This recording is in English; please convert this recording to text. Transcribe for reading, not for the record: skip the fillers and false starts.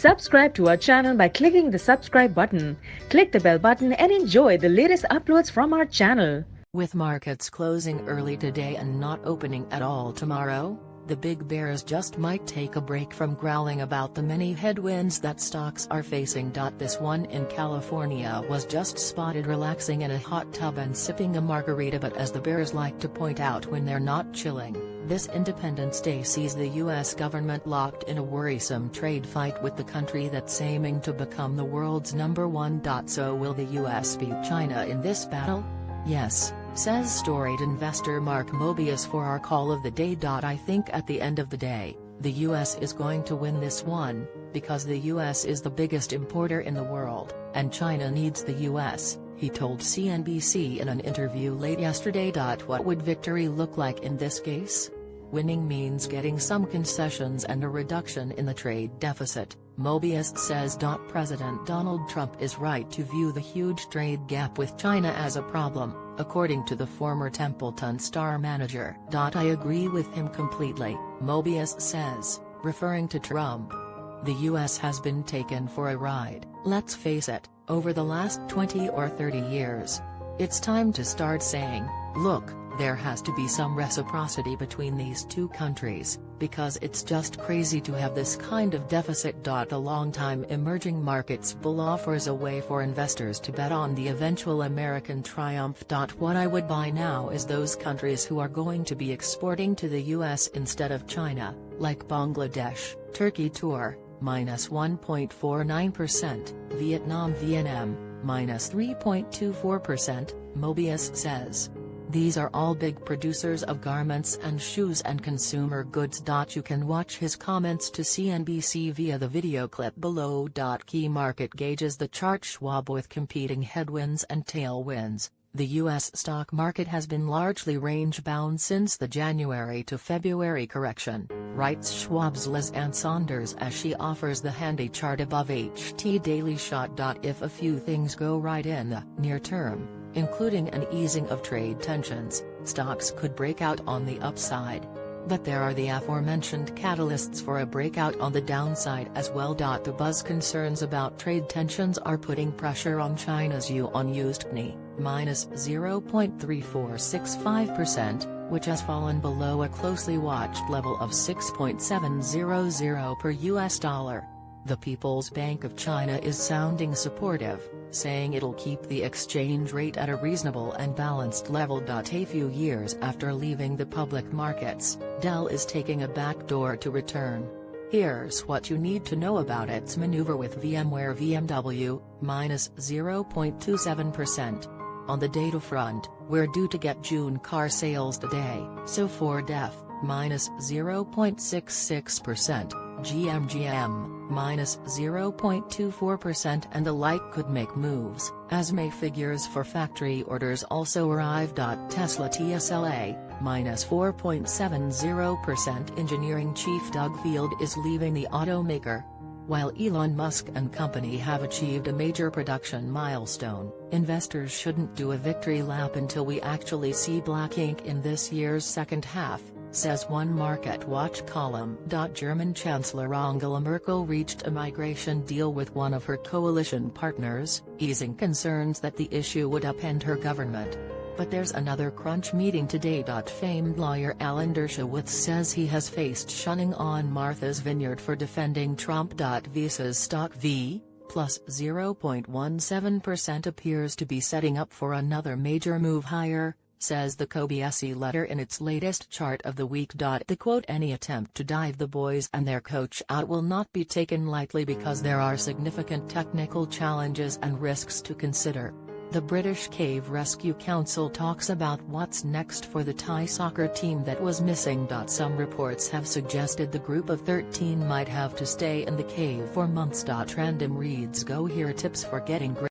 Subscribe to our channel by clicking the subscribe button. Click the bell button and enjoy the latest uploads from our channel. With markets closing early today and not opening at all tomorrow, the big bears just might take a break from growling about the many headwinds that stocks are facing. This one in California was just spotted relaxing in a hot tub and sipping a margarita, but as the bears like to point out when they're not chilling, this Independence Day sees the U.S. government locked in a worrisome trade fight with the country that's aiming to become the world's #1. So will the U.S. beat China in this battle? Yes, says storied investor Mark Mobius for our call of the day. I think at the end of the day, the US is going to win this one, because the US is the biggest importer in the world, and China needs the US, he told CNBC in an interview late yesterday. What would victory look like in this case? Winning means getting some concessions and a reduction in the trade deficit, Mobius says. President Donald Trump is right to view the huge trade gap with China as a problem, according to the former Templeton star manager. I agree with him completely, Mobius says, referring to Trump. The US has been taken for a ride, let's face it, over the last 20 or 30 years. It's time to start saying, look, there has to be some reciprocity between these two countries, because it's just crazy to have this kind of deficit. A long-time emerging markets bull offers a way for investors to bet on the eventual American triumph. What I would buy now is those countries who are going to be exporting to the US instead of China, like Bangladesh, Turkey Tour, -1.49%, Vietnam VNM, -3.24%, Mobius says. These are all big producers of garments and shoes and consumer goods. You can watch his comments to CNBC via the video clip below. Key market gauges the chart. Schwab. With competing headwinds and tailwinds, the U.S. stock market has been largely range-bound since the January to February correction, writes Schwab's Liz Ann Saunders as she offers the handy chart above HT Daily Shot. If a few things go right in the near term, including an easing of trade tensions, stocks could break out on the upside. But there are the aforementioned catalysts for a breakout on the downside as well. The buzz concerns about trade tensions are putting pressure on China's yuan used CNY, -0.3465%, which has fallen below a closely watched level of 6.700 per US dollar. The People's Bank of China is sounding supportive, saying it'll keep the exchange rate at a reasonable and balanced level. A few years after leaving the public markets, Dell is taking a backdoor to return. Here's what you need to know about its maneuver with VMware VMW, -0.27%. On the data front, we're due to get June car sales today, so Ford F, -0.66%. GM, -0.24%, and the like could make moves, as May figures for factory orders also arrived. Tesla TSLA, -4.70%. Engineering chief Doug Field is leaving the automaker. While Elon Musk and company have achieved a major production milestone, investors shouldn't do a victory lap until we actually see black ink in this year's second half, says one Market Watch column. German Chancellor Angela Merkel reached a migration deal with one of her coalition partners, easing concerns that the issue would upend her government. But there's another crunch meeting today. Famed lawyer Alan Dershowitz says he has faced shunning on Martha's Vineyard for defending Trump. Visa's stock V, +0.17%, appears to be setting up for another major move higher, says the Kobayashi letter in its latest chart of the week. The quote, "Any attempt to dive the boys and their coach out will not be taken lightly because there are significant technical challenges and risks to consider." The British Cave Rescue Council talks about what's next for the Thai soccer team that was missing. Some reports have suggested the group of 13 might have to stay in the cave for months. Random reads go here. Tips for getting great